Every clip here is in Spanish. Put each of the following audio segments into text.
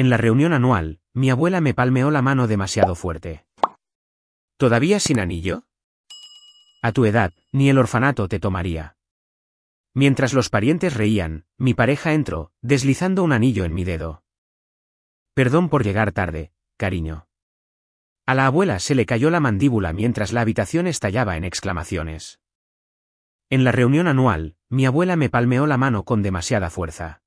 En la reunión anual, mi abuela me palmeó la mano demasiado fuerte. ¿Todavía sin anillo? A tu edad, ni el orfanato te tomaría. Mientras los parientes reían, mi pareja entró, deslizando un anillo en mi dedo. Perdón por llegar tarde, cariño. A la abuela se le cayó la mandíbula mientras la habitación estallaba en exclamaciones. En la reunión anual, mi abuela me palmeó la mano con demasiada fuerza.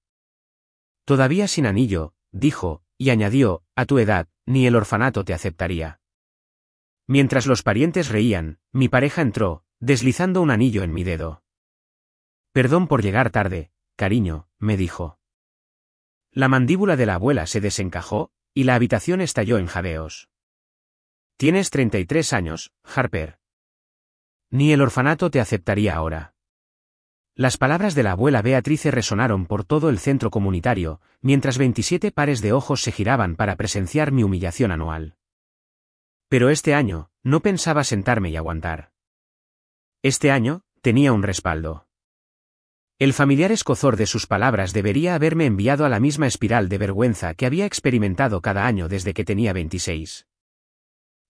Todavía sin anillo, dijo, y añadió, a tu edad, ni el orfanato te aceptaría. Mientras los parientes reían, mi pareja entró, deslizando un anillo en mi dedo. Perdón por llegar tarde, cariño, me dijo. La mandíbula de la abuela se desencajó, y la habitación estalló en jadeos. Tienes 33 años, Harper. Ni el orfanato te aceptaría ahora. Las palabras de la abuela Beatrice resonaron por todo el centro comunitario, mientras 27 pares de ojos se giraban para presenciar mi humillación anual. Pero este año, no pensaba sentarme y aguantar. Este año, tenía un respaldo. El familiar escozor de sus palabras debería haberme enviado a la misma espiral de vergüenza que había experimentado cada año desde que tenía 26.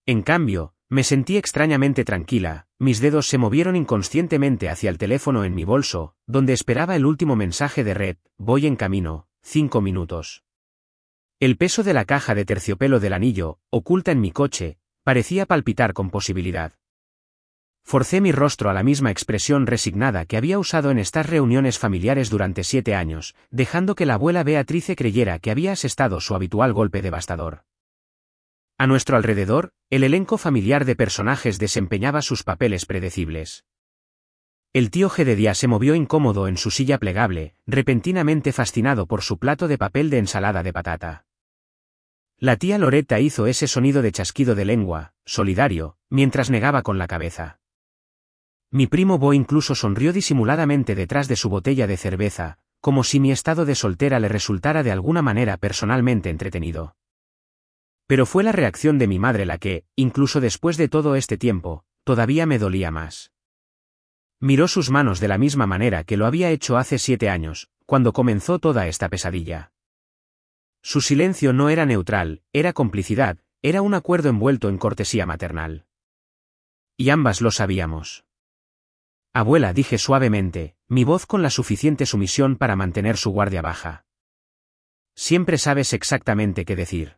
En cambio, me sentí extrañamente tranquila, mis dedos se movieron inconscientemente hacia el teléfono en mi bolso, donde esperaba el último mensaje de Red, voy en camino, 5 minutos. El peso de la caja de terciopelo del anillo, oculta en mi coche, parecía palpitar con posibilidad. Forcé mi rostro a la misma expresión resignada que había usado en estas reuniones familiares durante 7 años, dejando que la abuela Beatrice creyera que había asestado su habitual golpe devastador. A nuestro alrededor, el elenco familiar de personajes desempeñaba sus papeles predecibles. El tío Jedediah se movió incómodo en su silla plegable, repentinamente fascinado por su plato de papel de ensalada de patata. La tía Loretta hizo ese sonido de chasquido de lengua, solidario, mientras negaba con la cabeza. Mi primo Bo incluso sonrió disimuladamente detrás de su botella de cerveza, como si mi estado de soltera le resultara de alguna manera personalmente entretenido. Pero fue la reacción de mi madre la que, incluso después de todo este tiempo, todavía me dolía más. Miró sus manos de la misma manera que lo había hecho hace 7 años, cuando comenzó toda esta pesadilla. Su silencio no era neutral, era complicidad, era un acuerdo envuelto en cortesía maternal. Y ambas lo sabíamos. Abuela, dije suavemente, mi voz con la suficiente sumisión para mantener su guardia baja. Siempre sabes exactamente qué decir.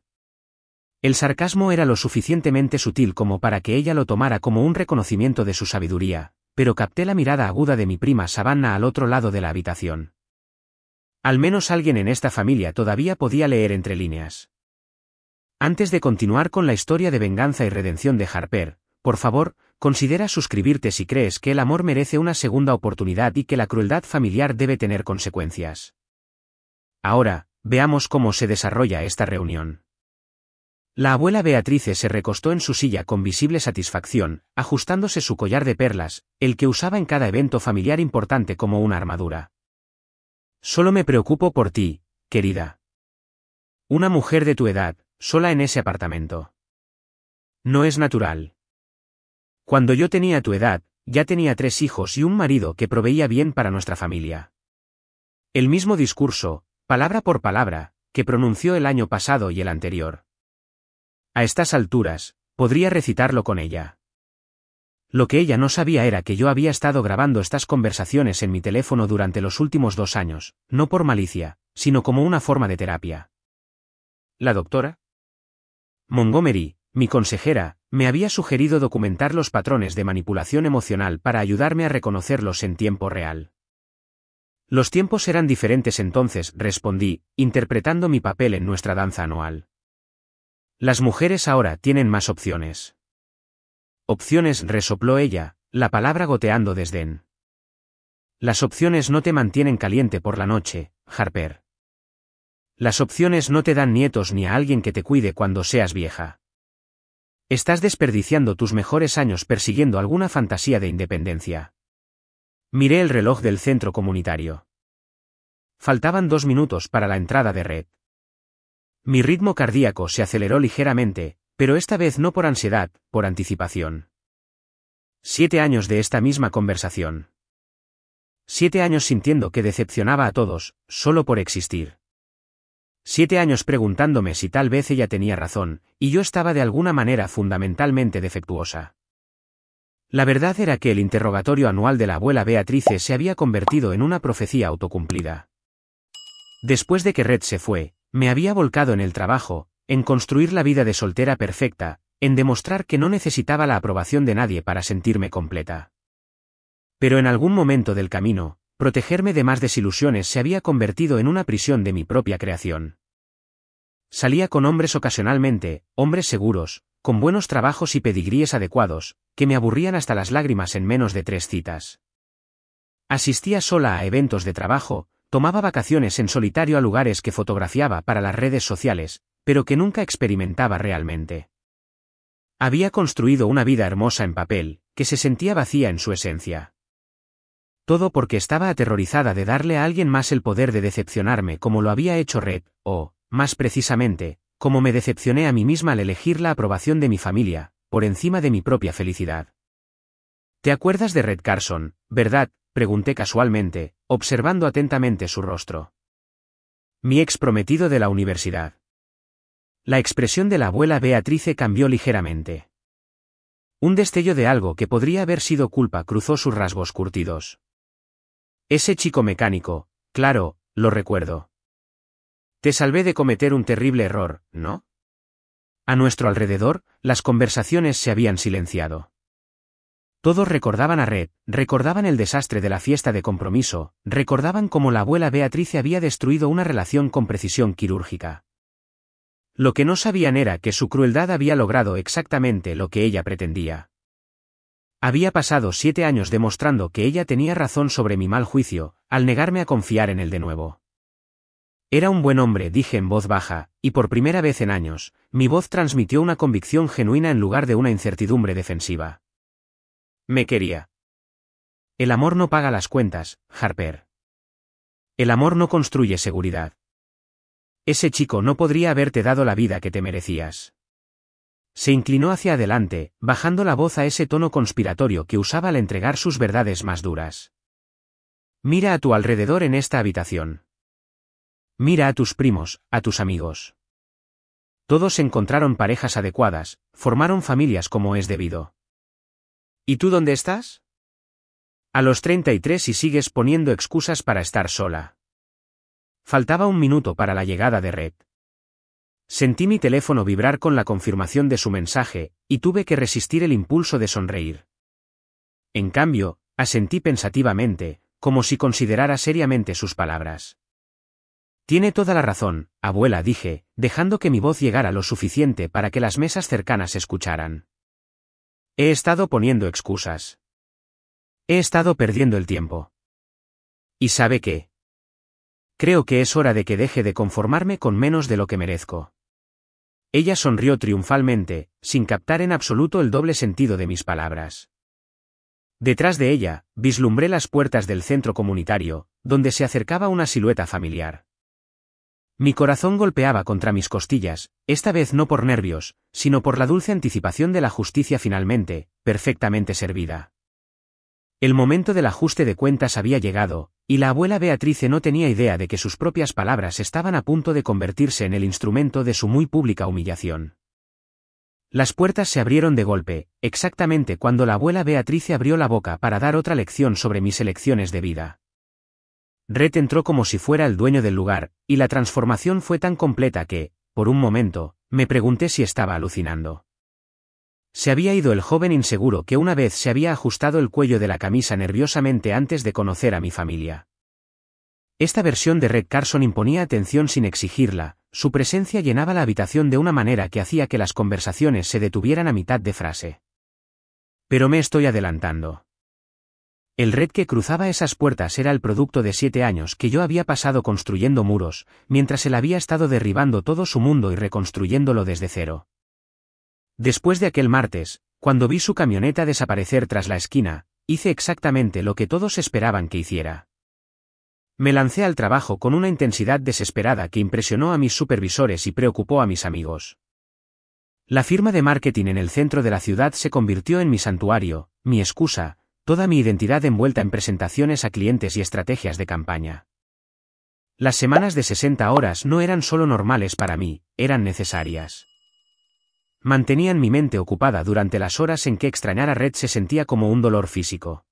El sarcasmo era lo suficientemente sutil como para que ella lo tomara como un reconocimiento de su sabiduría, pero capté la mirada aguda de mi prima Savannah al otro lado de la habitación. Al menos alguien en esta familia todavía podía leer entre líneas. Antes de continuar con la historia de venganza y redención de Harper, por favor, considera suscribirte si crees que el amor merece una segunda oportunidad y que la crueldad familiar debe tener consecuencias. Ahora, veamos cómo se desarrolla esta reunión. La abuela Beatrice se recostó en su silla con visible satisfacción, ajustándose su collar de perlas, el que usaba en cada evento familiar importante como una armadura. Solo me preocupo por ti, querida. Una mujer de tu edad, sola en ese apartamento. No es natural. Cuando yo tenía tu edad, ya tenía 3 hijos y un marido que proveía bien para nuestra familia. El mismo discurso, palabra por palabra, que pronunció el año pasado y el anterior. A estas alturas, podría recitarlo con ella. Lo que ella no sabía era que yo había estado grabando estas conversaciones en mi teléfono durante los últimos 2 años, no por malicia, sino como una forma de terapia. La doctora Montgomery, mi consejera, me había sugerido documentar los patrones de manipulación emocional para ayudarme a reconocerlos en tiempo real. Los tiempos eran diferentes entonces, respondí, interpretando mi papel en nuestra danza anual. Las mujeres ahora tienen más opciones. Opciones, resopló ella, la palabra goteando desdén. Las opciones no te mantienen caliente por la noche, Harper. Las opciones no te dan nietos ni a alguien que te cuide cuando seas vieja. Estás desperdiciando tus mejores años persiguiendo alguna fantasía de independencia. Miré el reloj del centro comunitario. Faltaban 2 minutos para la entrada de Red. Mi ritmo cardíaco se aceleró ligeramente, pero esta vez no por ansiedad, por anticipación. 7 años de esta misma conversación. 7 años sintiendo que decepcionaba a todos, solo por existir. 7 años preguntándome si tal vez ella tenía razón, y yo estaba de alguna manera fundamentalmente defectuosa. La verdad era que el interrogatorio anual de la abuela Beatrice se había convertido en una profecía autocumplida. Después de que Red se fue, me había volcado en el trabajo, en construir la vida de soltera perfecta, en demostrar que no necesitaba la aprobación de nadie para sentirme completa. Pero en algún momento del camino, protegerme de más desilusiones se había convertido en una prisión de mi propia creación. Salía con hombres ocasionalmente, hombres seguros, con buenos trabajos y pedigríes adecuados, que me aburrían hasta las lágrimas en menos de 3 citas. Asistía sola a eventos de trabajo, tomaba vacaciones en solitario a lugares que fotografiaba para las redes sociales, pero que nunca experimentaba realmente. Había construido una vida hermosa en papel, que se sentía vacía en su esencia. Todo porque estaba aterrorizada de darle a alguien más el poder de decepcionarme como lo había hecho Red, o, más precisamente, como me decepcioné a mí misma al elegir la aprobación de mi familia, por encima de mi propia felicidad. ¿Te acuerdas de Red Carson, verdad?, pregunté casualmente, observando atentamente su rostro. Mi ex prometido de la universidad. La expresión de la abuela Beatrice cambió ligeramente. Un destello de algo que podría haber sido culpa cruzó sus rasgos curtidos. Ese chico mecánico, claro, lo recuerdo. Te salvé de cometer un terrible error, ¿no? A nuestro alrededor, las conversaciones se habían silenciado. Todos recordaban a Red, recordaban el desastre de la fiesta de compromiso, recordaban cómo la abuela Beatrice había destruido una relación con precisión quirúrgica. Lo que no sabían era que su crueldad había logrado exactamente lo que ella pretendía. Había pasado 7 años demostrando que ella tenía razón sobre mi mal juicio, al negarme a confiar en él de nuevo. Era un buen hombre, dije en voz baja, y por primera vez en años, mi voz transmitió una convicción genuina en lugar de una incertidumbre defensiva. Me quería. El amor no paga las cuentas, Harper. El amor no construye seguridad. Ese chico no podría haberte dado la vida que te merecías. Se inclinó hacia adelante, bajando la voz a ese tono conspiratorio que usaba al entregar sus verdades más duras. Mira a tu alrededor en esta habitación. Mira a tus primos, a tus amigos. Todos encontraron parejas adecuadas, formaron familias como es debido. ¿Y tú dónde estás? A los 33 y sigues poniendo excusas para estar sola. Faltaba 1 minuto para la llegada de Red. Sentí mi teléfono vibrar con la confirmación de su mensaje, y tuve que resistir el impulso de sonreír. En cambio, asentí pensativamente, como si considerara seriamente sus palabras. Tiene toda la razón, abuela, dije, dejando que mi voz llegara lo suficiente para que las mesas cercanas escucharan. He estado poniendo excusas. He estado perdiendo el tiempo. ¿Y sabe qué? Creo que es hora de que deje de conformarme con menos de lo que merezco. Ella sonrió triunfalmente, sin captar en absoluto el doble sentido de mis palabras. Detrás de ella, vislumbré las puertas del centro comunitario, donde se acercaba una silueta familiar. Mi corazón golpeaba contra mis costillas, esta vez no por nervios, sino por la dulce anticipación de la justicia finalmente, perfectamente servida. El momento del ajuste de cuentas había llegado, y la abuela Beatrice no tenía idea de que sus propias palabras estaban a punto de convertirse en el instrumento de su muy pública humillación. Las puertas se abrieron de golpe, exactamente cuando la abuela Beatrice abrió la boca para dar otra lección sobre mis elecciones de vida. Red entró como si fuera el dueño del lugar, y la transformación fue tan completa que, por un momento, me pregunté si estaba alucinando. Se había ido el joven inseguro que una vez se había ajustado el cuello de la camisa nerviosamente antes de conocer a mi familia. Esta versión de Red Carson imponía atención sin exigirla, su presencia llenaba la habitación de una manera que hacía que las conversaciones se detuvieran a mitad de frase. Pero me estoy adelantando. El Red que cruzaba esas puertas era el producto de 7 años que yo había pasado construyendo muros, mientras él había estado derribando todo su mundo y reconstruyéndolo desde cero. Después de aquel martes, cuando vi su camioneta desaparecer tras la esquina, hice exactamente lo que todos esperaban que hiciera. Me lancé al trabajo con una intensidad desesperada que impresionó a mis supervisores y preocupó a mis amigos. La firma de marketing en el centro de la ciudad se convirtió en mi santuario, mi excusa, toda mi identidad envuelta en presentaciones a clientes y estrategias de campaña. Las semanas de 60 horas no eran solo normales para mí, eran necesarias. Mantenían mi mente ocupada durante las horas en que extrañar a Red se sentía como un dolor físico.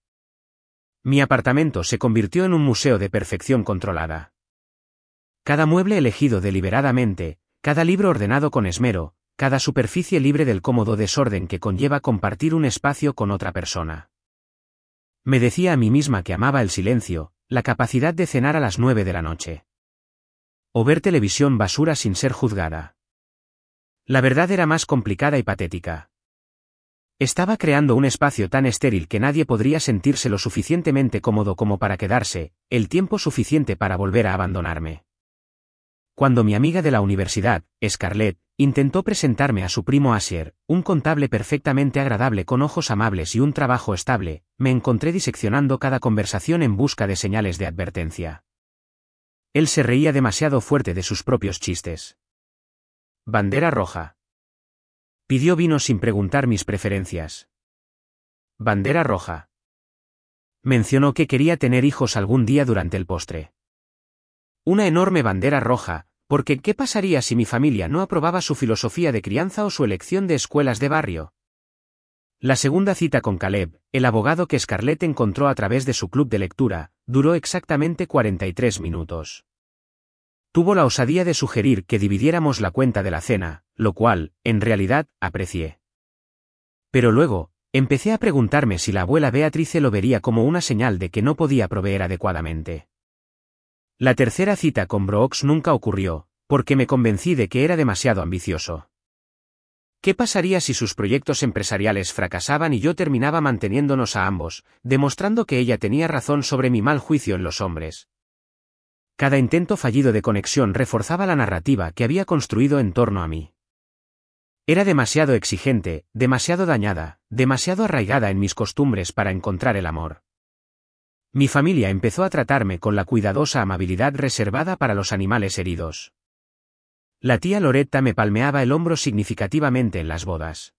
Mi apartamento se convirtió en un museo de perfección controlada. Cada mueble elegido deliberadamente, cada libro ordenado con esmero, cada superficie libre del cómodo desorden que conlleva compartir un espacio con otra persona. Me decía a mí misma que amaba el silencio, la capacidad de cenar a las 9 de la noche. O ver televisión basura sin ser juzgada. La verdad era más complicada y patética. Estaba creando un espacio tan estéril que nadie podría sentirse lo suficientemente cómodo como para quedarse, el tiempo suficiente para volver a abandonarme. Cuando mi amiga de la universidad, Scarlett, intentó presentarme a su primo Asher, un contable perfectamente agradable con ojos amables y un trabajo estable, me encontré diseccionando cada conversación en busca de señales de advertencia. Él se reía demasiado fuerte de sus propios chistes. Bandera roja. Pidió vino sin preguntar mis preferencias. Bandera roja. Mencionó que quería tener hijos algún día durante el postre. Una enorme bandera roja, porque ¿qué pasaría si mi familia no aprobaba su filosofía de crianza o su elección de escuelas de barrio? La segunda cita con Caleb, el abogado que Scarlett encontró a través de su club de lectura, duró exactamente 43 minutos. Tuvo la osadía de sugerir que dividiéramos la cuenta de la cena, lo cual, en realidad, aprecié. Pero luego, empecé a preguntarme si la abuela Beatrice lo vería como una señal de que no podía proveer adecuadamente. La tercera cita con Brooks nunca ocurrió, porque me convencí de que era demasiado ambicioso. ¿Qué pasaría si sus proyectos empresariales fracasaban y yo terminaba manteniéndonos a ambos, demostrando que ella tenía razón sobre mi mal juicio en los hombres? Cada intento fallido de conexión reforzaba la narrativa que había construido en torno a mí. Era demasiado exigente, demasiado dañada, demasiado arraigada en mis costumbres para encontrar el amor. Mi familia empezó a tratarme con la cuidadosa amabilidad reservada para los animales heridos. La tía Loretta me palmeaba el hombro significativamente en las bodas.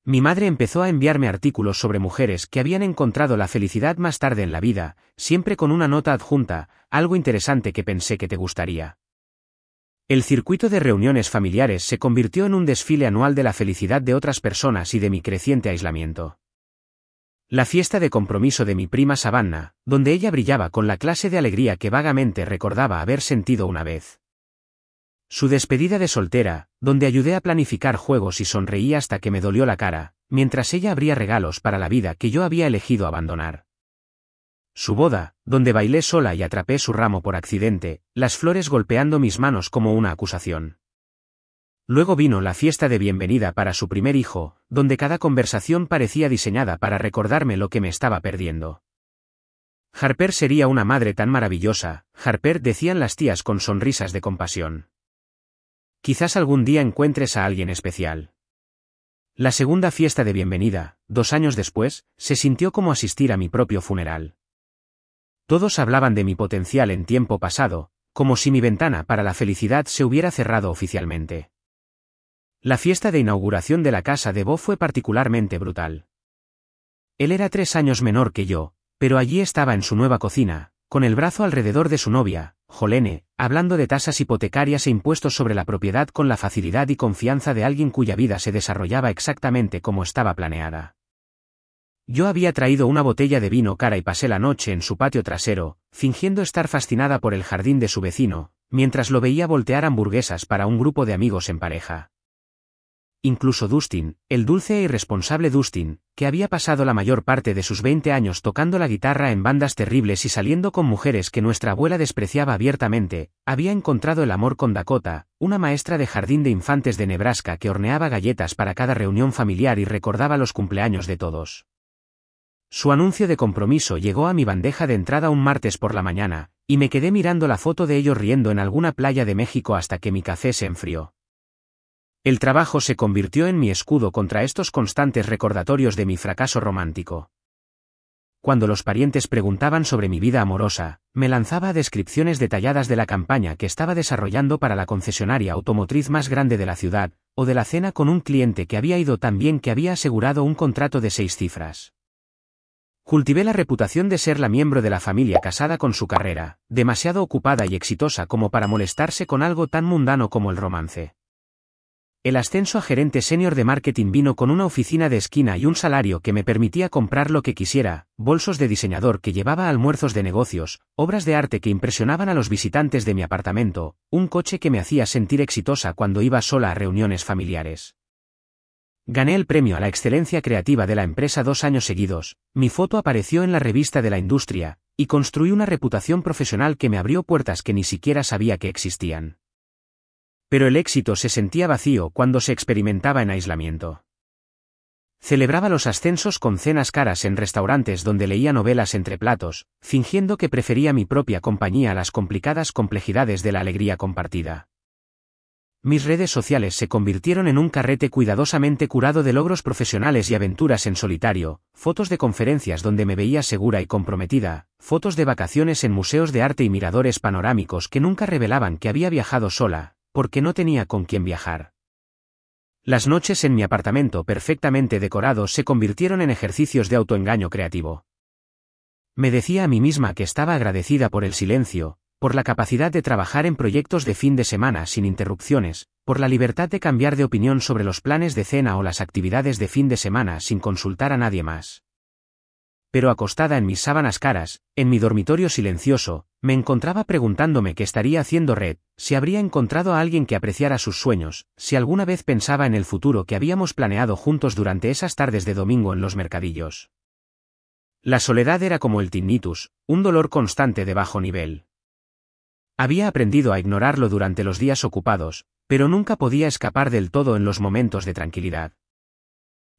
Mi madre empezó a enviarme artículos sobre mujeres que habían encontrado la felicidad más tarde en la vida, siempre con una nota adjunta, algo interesante que pensé que te gustaría. El circuito de reuniones familiares se convirtió en un desfile anual de la felicidad de otras personas y de mi creciente aislamiento. La fiesta de compromiso de mi prima Savannah, donde ella brillaba con la clase de alegría que vagamente recordaba haber sentido una vez. Su despedida de soltera, donde ayudé a planificar juegos y sonreí hasta que me dolió la cara, mientras ella abría regalos para la vida que yo había elegido abandonar. Su boda, donde bailé sola y atrapé su ramo por accidente, las flores golpeando mis manos como una acusación. Luego vino la fiesta de bienvenida para su primer hijo, donde cada conversación parecía diseñada para recordarme lo que me estaba perdiendo. Harper sería una madre tan maravillosa, Harper, decían las tías con sonrisas de compasión. Quizás algún día encuentres a alguien especial. La segunda fiesta de bienvenida, 2 años después, se sintió como asistir a mi propio funeral. Todos hablaban de mi potencial en tiempo pasado, como si mi ventana para la felicidad se hubiera cerrado oficialmente. La fiesta de inauguración de la casa de Bo fue particularmente brutal. Él era 3 años menor que yo, pero allí estaba en su nueva cocina, con el brazo alrededor de su novia, Jolene, hablando de tasas hipotecarias e impuestos sobre la propiedad con la facilidad y confianza de alguien cuya vida se desarrollaba exactamente como estaba planeada. Yo había traído una botella de vino cara y pasé la noche en su patio trasero, fingiendo estar fascinada por el jardín de su vecino, mientras lo veía voltear hamburguesas para un grupo de amigos en pareja. Incluso Dustin, el dulce e irresponsable Dustin, que había pasado la mayor parte de sus 20 años tocando la guitarra en bandas terribles y saliendo con mujeres que nuestra abuela despreciaba abiertamente, había encontrado el amor con Dakota, una maestra de jardín de infantes de Nebraska que horneaba galletas para cada reunión familiar y recordaba los cumpleaños de todos. Su anuncio de compromiso llegó a mi bandeja de entrada un martes por la mañana, y me quedé mirando la foto de ellos riendo en alguna playa de México hasta que mi café se enfrió. El trabajo se convirtió en mi escudo contra estos constantes recordatorios de mi fracaso romántico. Cuando los parientes preguntaban sobre mi vida amorosa, me lanzaba a descripciones detalladas de la campaña que estaba desarrollando para la concesionaria automotriz más grande de la ciudad, o de la cena con un cliente que había ido tan bien que había asegurado un contrato de 6 cifras. Cultivé la reputación de ser la miembro de la familia casada con su carrera, demasiado ocupada y exitosa como para molestarse con algo tan mundano como el romance. El ascenso a gerente senior de marketing vino con una oficina de esquina y un salario que me permitía comprar lo que quisiera, bolsos de diseñador que llevaba a almuerzos de negocios, obras de arte que impresionaban a los visitantes de mi apartamento, un coche que me hacía sentir exitosa cuando iba sola a reuniones familiares. Gané el premio a la excelencia creativa de la empresa 2 años seguidos, mi foto apareció en la revista de la industria, y construí una reputación profesional que me abrió puertas que ni siquiera sabía que existían. Pero el éxito se sentía vacío cuando se experimentaba en aislamiento. Celebraba los ascensos con cenas caras en restaurantes donde leía novelas entre platos, fingiendo que prefería mi propia compañía a las complicadas complejidades de la alegría compartida. Mis redes sociales se convirtieron en un carrete cuidadosamente curado de logros profesionales y aventuras en solitario, fotos de conferencias donde me veía segura y comprometida, fotos de vacaciones en museos de arte y miradores panorámicos que nunca revelaban que había viajado sola, porque no tenía con quién viajar. Las noches en mi apartamento perfectamente decorado se convirtieron en ejercicios de autoengaño creativo. Me decía a mí misma que estaba agradecida por el silencio, por la capacidad de trabajar en proyectos de fin de semana sin interrupciones, por la libertad de cambiar de opinión sobre los planes de cena o las actividades de fin de semana sin consultar a nadie más. Pero acostada en mis sábanas caras, en mi dormitorio silencioso, me encontraba preguntándome qué estaría haciendo Red, si habría encontrado a alguien que apreciara sus sueños, si alguna vez pensaba en el futuro que habíamos planeado juntos durante esas tardes de domingo en los mercadillos. La soledad era como el tinnitus, un dolor constante de bajo nivel. Había aprendido a ignorarlo durante los días ocupados, pero nunca podía escapar del todo en los momentos de tranquilidad.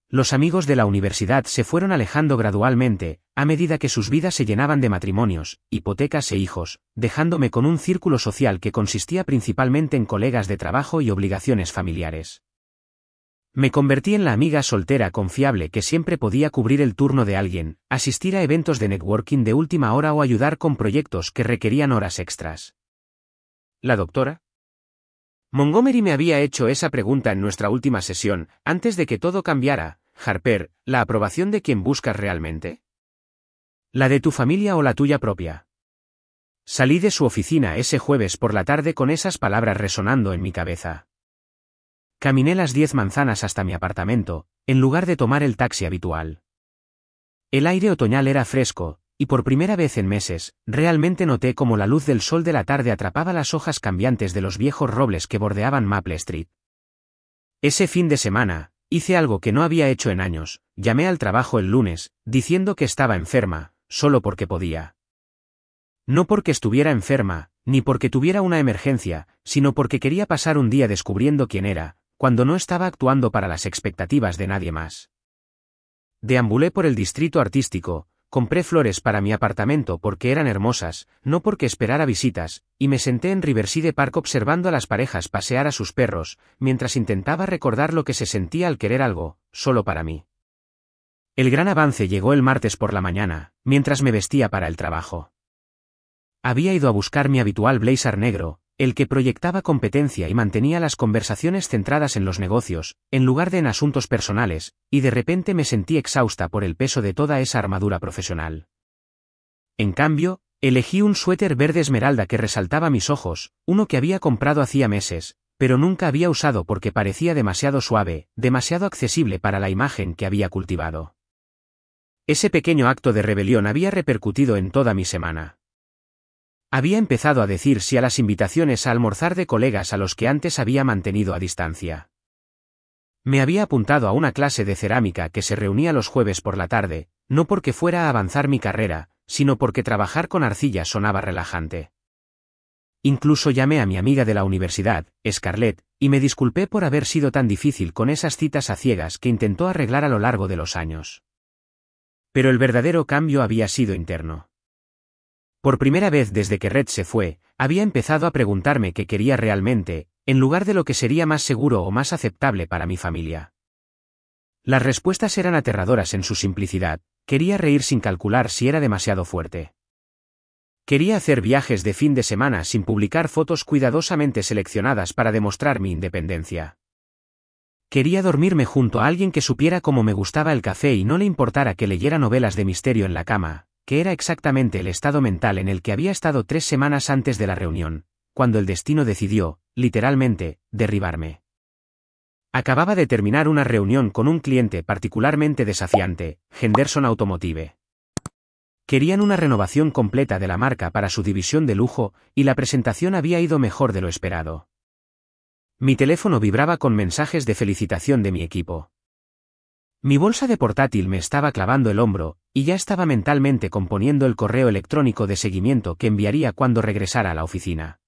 Los amigos de la universidad se fueron alejando gradualmente, a medida que sus vidas se llenaban de matrimonios, hipotecas e hijos, dejándome con un círculo social que consistía principalmente en colegas de trabajo y obligaciones familiares. Me convertí en la amiga soltera confiable que siempre podía cubrir el turno de alguien, asistir a eventos de networking de última hora o ayudar con proyectos que requerían horas extras. ¿La doctora? Montgomery me había hecho esa pregunta en nuestra última sesión, antes de que todo cambiara. Harper, ¿la aprobación de quién buscas realmente? ¿La de tu familia o la tuya propia? Salí de su oficina ese jueves por la tarde con esas palabras resonando en mi cabeza. Caminé las 10 manzanas hasta mi apartamento, en lugar de tomar el taxi habitual. El aire otoñal era fresco, y por primera vez en meses, realmente noté cómo la luz del sol de la tarde atrapaba las hojas cambiantes de los viejos robles que bordeaban Maple Street. Ese fin de semana, hice algo que no había hecho en años, llamé al trabajo el lunes, diciendo que estaba enferma, solo porque podía. No porque estuviera enferma, ni porque tuviera una emergencia, sino porque quería pasar un día descubriendo quién era, cuando no estaba actuando para las expectativas de nadie más. Deambulé por el distrito artístico, compré flores para mi apartamento porque eran hermosas, no porque esperara visitas, y me senté en Riverside Park observando a las parejas pasear a sus perros, mientras intentaba recordar lo que se sentía al querer algo, solo para mí. El gran avance llegó el martes por la mañana, mientras me vestía para el trabajo. Había ido a buscar mi habitual blazer negro, el que proyectaba competencia y mantenía las conversaciones centradas en los negocios, en lugar de en asuntos personales, y de repente me sentí exhausta por el peso de toda esa armadura profesional. En cambio, elegí un suéter verde esmeralda que resaltaba mis ojos, uno que había comprado hacía meses, pero nunca había usado porque parecía demasiado suave, demasiado accesible para la imagen que había cultivado. Ese pequeño acto de rebelión había repercutido en toda mi semana. Había empezado a decir sí a las invitaciones a almorzar de colegas a los que antes había mantenido a distancia. Me había apuntado a una clase de cerámica que se reunía los jueves por la tarde, no porque fuera a avanzar mi carrera, sino porque trabajar con arcilla sonaba relajante. Incluso llamé a mi amiga de la universidad, Scarlett, y me disculpé por haber sido tan difícil con esas citas a ciegas que intentó arreglar a lo largo de los años. Pero el verdadero cambio había sido interno. Por primera vez desde que Red se fue, había empezado a preguntarme qué quería realmente, en lugar de lo que sería más seguro o más aceptable para mi familia. Las respuestas eran aterradoras en su simplicidad. Quería reír sin calcular si era demasiado fuerte. Quería hacer viajes de fin de semana sin publicar fotos cuidadosamente seleccionadas para demostrar mi independencia. Quería dormirme junto a alguien que supiera cómo me gustaba el café y no le importara que leyera novelas de misterio en la cama, que era exactamente el estado mental en el que había estado 3 semanas antes de la reunión, cuando el destino decidió, literalmente, derribarme. Acababa de terminar una reunión con un cliente particularmente desafiante, Henderson Automotive. Querían una renovación completa de la marca para su división de lujo, y la presentación había ido mejor de lo esperado. Mi teléfono vibraba con mensajes de felicitación de mi equipo. Mi bolsa de portátil me estaba clavando el hombro, y ya estaba mentalmente componiendo el correo electrónico de seguimiento que enviaría cuando regresara a la oficina.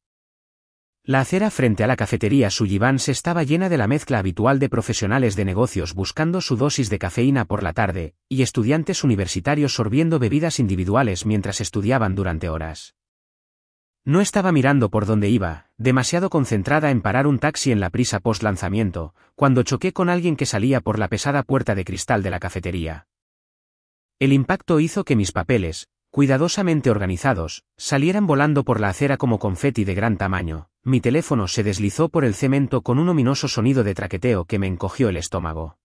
La acera frente a la cafetería Sullivans estaba llena de la mezcla habitual de profesionales de negocios buscando su dosis de cafeína por la tarde, y estudiantes universitarios sorbiendo bebidas individuales mientras estudiaban durante horas. No estaba mirando por dónde iba, demasiado concentrada en parar un taxi en la prisa post-lanzamiento, cuando choqué con alguien que salía por la pesada puerta de cristal de la cafetería. El impacto hizo que mis papeles, cuidadosamente organizados, salieran volando por la acera como confeti de gran tamaño. Mi teléfono se deslizó por el cemento con un ominoso sonido de traqueteo que me encogió el estómago.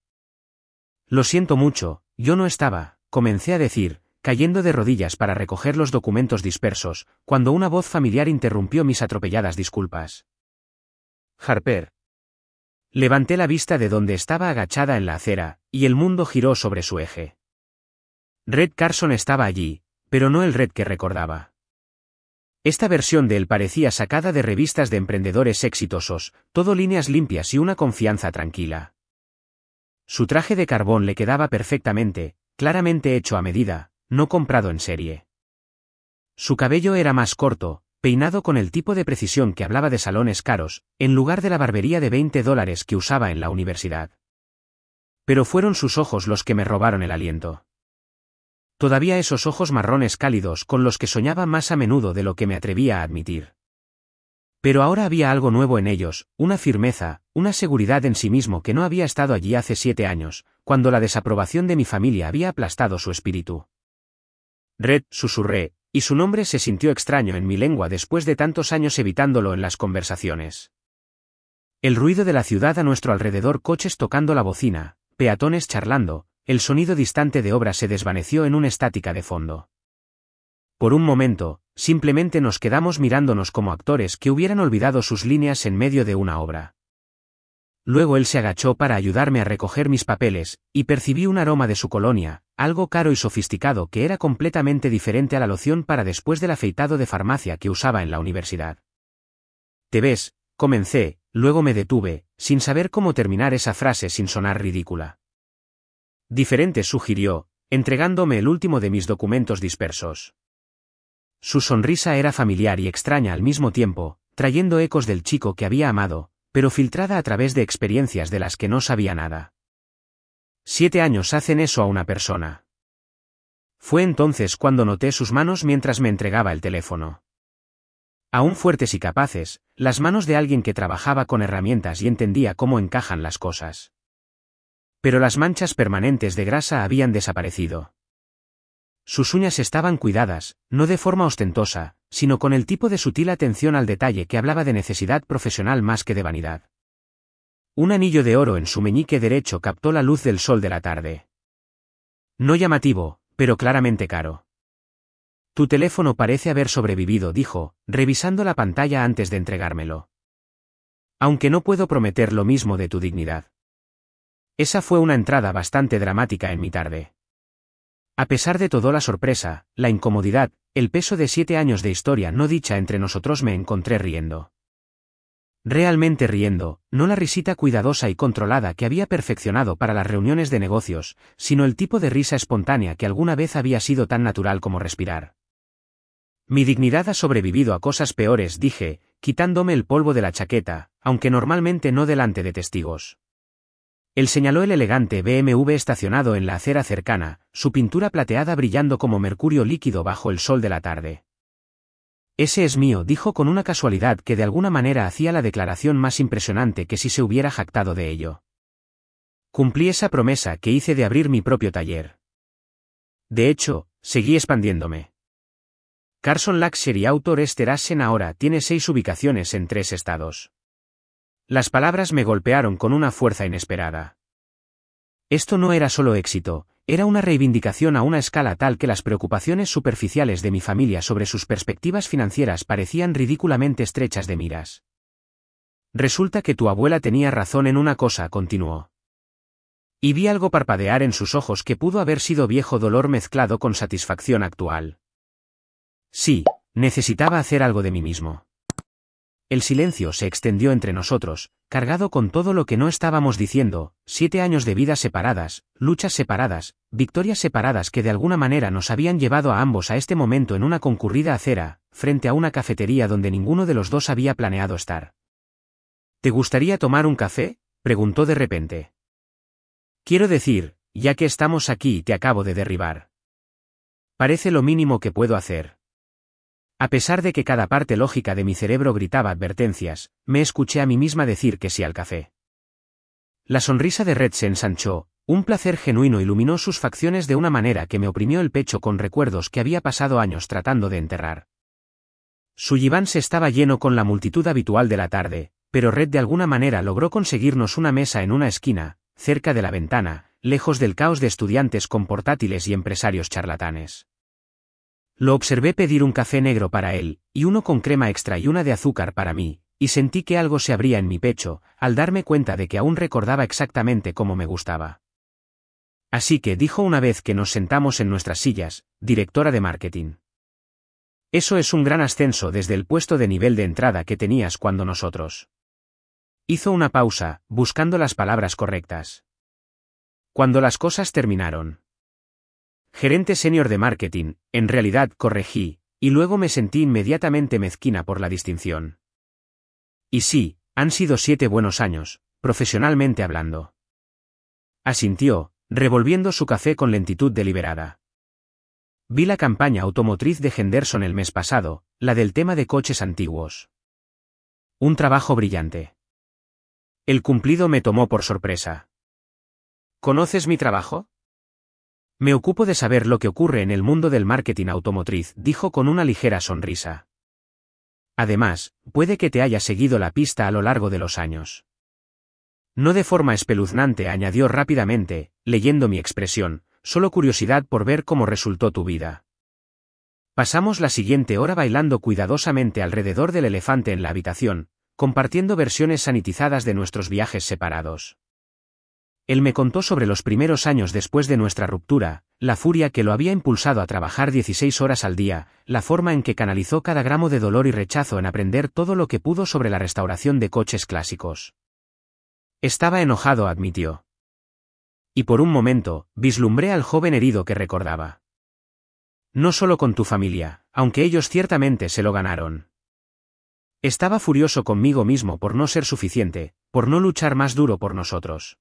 Lo siento mucho, yo no estaba, comencé a decir, cayendo de rodillas para recoger los documentos dispersos, cuando una voz familiar interrumpió mis atropelladas disculpas. Harper. Levanté la vista de donde estaba agachada en la acera, y el mundo giró sobre su eje. Red Carson estaba allí, pero no el Red que recordaba. Esta versión de él parecía sacada de revistas de emprendedores exitosos, todo líneas limpias y una confianza tranquila. Su traje de carbón le quedaba perfectamente, claramente hecho a medida, no comprado en serie. Su cabello era más corto, peinado con el tipo de precisión que hablaba de salones caros, en lugar de la barbería de $20 que usaba en la universidad. Pero fueron sus ojos los que me robaron el aliento. Todavía esos ojos marrones cálidos con los que soñaba más a menudo de lo que me atrevía a admitir. Pero ahora había algo nuevo en ellos, una firmeza, una seguridad en sí mismo que no había estado allí hace 7 años, cuando la desaprobación de mi familia había aplastado su espíritu. Red, susurré, y su nombre se sintió extraño en mi lengua después de tantos años evitándolo en las conversaciones. El ruido de la ciudad a nuestro alrededor, coches tocando la bocina, peatones charlando, el sonido distante de obras se desvaneció en una estática de fondo. Por un momento, simplemente nos quedamos mirándonos como actores que hubieran olvidado sus líneas en medio de una obra. Luego él se agachó para ayudarme a recoger mis papeles, y percibí un aroma de su colonia, algo caro y sofisticado que era completamente diferente a la loción para después del afeitado de farmacia que usaba en la universidad. «¿Te ves?», comencé, luego me detuve, sin saber cómo terminar esa frase sin sonar ridícula. «Diferente», sugirió, entregándome el último de mis documentos dispersos. Su sonrisa era familiar y extraña al mismo tiempo, trayendo ecos del chico que había amado, pero filtrada a través de experiencias de las que no sabía nada. 7 años hacen eso a una persona. Fue entonces cuando noté sus manos mientras me entregaba el teléfono. Aún fuertes y capaces, las manos de alguien que trabajaba con herramientas y entendía cómo encajan las cosas. Pero las manchas permanentes de grasa habían desaparecido. Sus uñas estaban cuidadas, no de forma ostentosa, sino con el tipo de sutil atención al detalle que hablaba de necesidad profesional más que de vanidad. Un anillo de oro en su meñique derecho captó la luz del sol de la tarde. No llamativo, pero claramente caro. «Tu teléfono parece haber sobrevivido», dijo, revisando la pantalla antes de entregármelo. «Aunque no puedo prometer lo mismo de tu dignidad». Esa fue una entrada bastante dramática en mi tarde. A pesar de todo, la sorpresa, la incomodidad, el peso de 7 años de historia no dicha entre nosotros, me encontré riendo. Realmente riendo, no la risita cuidadosa y controlada que había perfeccionado para las reuniones de negocios, sino el tipo de risa espontánea que alguna vez había sido tan natural como respirar. «Mi dignidad ha sobrevivido a cosas peores», dije, quitándome el polvo de la chaqueta, aunque normalmente no delante de testigos. Él señaló el elegante BMW estacionado en la acera cercana, su pintura plateada brillando como mercurio líquido bajo el sol de la tarde. «Ese es mío», dijo con una casualidad que de alguna manera hacía la declaración más impresionante que si se hubiera jactado de ello. Cumplí esa promesa que hice de abrir mi propio taller. De hecho, seguí expandiéndome. Carson Luxury Auto Restaurant ahora tiene 6 ubicaciones en 3 estados. Las palabras me golpearon con una fuerza inesperada. Esto no era solo éxito, era una reivindicación a una escala tal que las preocupaciones superficiales de mi familia sobre sus perspectivas financieras parecían ridículamente estrechas de miras. Resulta que tu abuela tenía razón en una cosa, continuó. Y vi algo parpadear en sus ojos que pudo haber sido viejo dolor mezclado con satisfacción actual. Sí, necesitaba hacer algo de mí mismo. El silencio se extendió entre nosotros, cargado con todo lo que no estábamos diciendo, 7 años de vidas separadas, luchas separadas, victorias separadas que de alguna manera nos habían llevado a ambos a este momento en una concurrida acera, frente a una cafetería donde ninguno de los dos había planeado estar. ¿Te gustaría tomar un café?, preguntó de repente. Quiero decir, ya que estamos aquí y te acabo de derribar. Parece lo mínimo que puedo hacer. A pesar de que cada parte lógica de mi cerebro gritaba advertencias, me escuché a mí misma decir que sí al café. La sonrisa de Red se ensanchó, un placer genuino iluminó sus facciones de una manera que me oprimió el pecho con recuerdos que había pasado años tratando de enterrar. Su diván se estaba lleno con la multitud habitual de la tarde, pero Red de alguna manera logró conseguirnos una mesa en una esquina, cerca de la ventana, lejos del caos de estudiantes con portátiles y empresarios charlatanes. Lo observé pedir un café negro para él, y uno con crema extra y una de azúcar para mí, y sentí que algo se abría en mi pecho, al darme cuenta de que aún recordaba exactamente cómo me gustaba. Así que dijo una vez que nos sentamos en nuestras sillas, directora de marketing. Eso es un gran ascenso desde el puesto de nivel de entrada que tenías cuando nosotros. Hizo una pausa, buscando las palabras correctas. Cuando las cosas terminaron. Gerente senior de marketing, en realidad corregí, y luego me sentí inmediatamente mezquina por la distinción. Y sí, han sido 7 buenos años, profesionalmente hablando. Asintió, revolviendo su café con lentitud deliberada. Vi la campaña automotriz de Henderson el mes pasado, la del tema de coches antiguos. Un trabajo brillante. El cumplido me tomó por sorpresa. ¿Conoces mi trabajo? Me ocupo de saber lo que ocurre en el mundo del marketing automotriz, dijo con una ligera sonrisa. Además, puede que te haya seguido la pista a lo largo de los años. No de forma espeluznante, añadió rápidamente, leyendo mi expresión, solo curiosidad por ver cómo resultó tu vida. Pasamos la siguiente hora bailando cuidadosamente alrededor del elefante en la habitación, compartiendo versiones sanitizadas de nuestros viajes separados. Él me contó sobre los primeros años después de nuestra ruptura, la furia que lo había impulsado a trabajar 16 horas al día, la forma en que canalizó cada gramo de dolor y rechazo en aprender todo lo que pudo sobre la restauración de coches clásicos. Estaba enojado, admitió. Y por un momento, vislumbré al joven herido que recordaba. No solo con tu familia, aunque ellos ciertamente se lo ganaron. Estaba furioso conmigo mismo por no ser suficiente, por no luchar más duro por nosotros.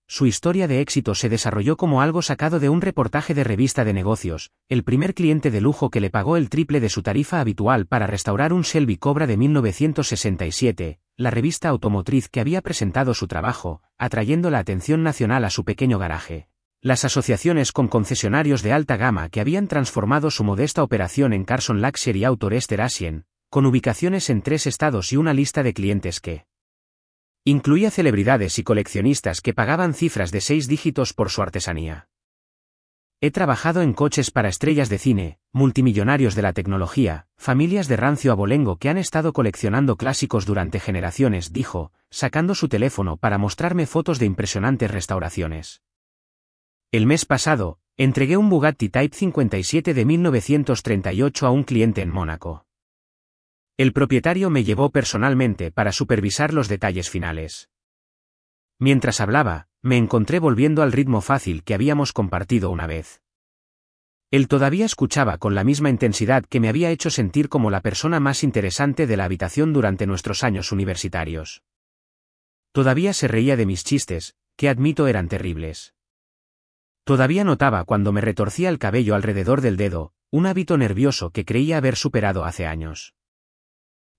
Su historia de éxito se desarrolló como algo sacado de un reportaje de revista de negocios, el primer cliente de lujo que le pagó el triple de su tarifa habitual para restaurar un Shelby Cobra de 1967, la revista automotriz que había presentado su trabajo, atrayendo la atención nacional a su pequeño garaje. Las asociaciones con concesionarios de alta gama que habían transformado su modesta operación en Carson Luxury Auto Eastern Asian, con ubicaciones en 3 estados y una lista de clientes que incluía celebridades y coleccionistas que pagaban cifras de 6 dígitos por su artesanía. He trabajado en coches para estrellas de cine, multimillonarios de la tecnología, familias de rancio abolengo que han estado coleccionando clásicos durante generaciones, dijo, sacando su teléfono para mostrarme fotos de impresionantes restauraciones. El mes pasado, entregué un Bugatti Type 57 de 1938 a un cliente en Mónaco. El propietario me llevó personalmente para supervisar los detalles finales. Mientras hablaba, me encontré volviendo al ritmo fácil que habíamos compartido una vez. Él todavía escuchaba con la misma intensidad que me había hecho sentir como la persona más interesante de la habitación durante nuestros años universitarios. Todavía se reía de mis chistes, que admito eran terribles. Todavía notaba cuando me retorcía el cabello alrededor del dedo, un hábito nervioso que creía haber superado hace años.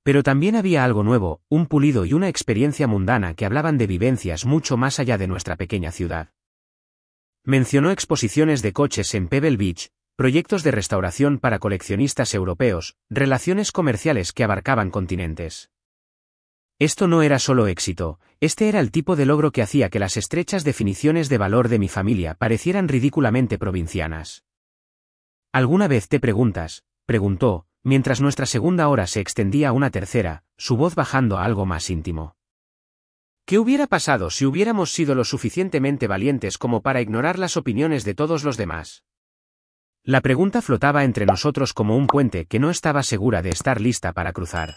Pero también había algo nuevo, un pulido y una experiencia mundana que hablaban de vivencias mucho más allá de nuestra pequeña ciudad. Mencionó exposiciones de coches en Pebble Beach, proyectos de restauración para coleccionistas europeos, relaciones comerciales que abarcaban continentes. Esto no era solo éxito, este era el tipo de logro que hacía que las estrechas definiciones de valor de mi familia parecieran ridículamente provincianas. ¿Alguna vez te preguntas? Preguntó, mientras nuestra segunda hora se extendía a una tercera, su voz bajando a algo más íntimo. ¿Qué hubiera pasado si hubiéramos sido lo suficientemente valientes como para ignorar las opiniones de todos los demás? La pregunta flotaba entre nosotros como un puente que no estaba segura de estar lista para cruzar.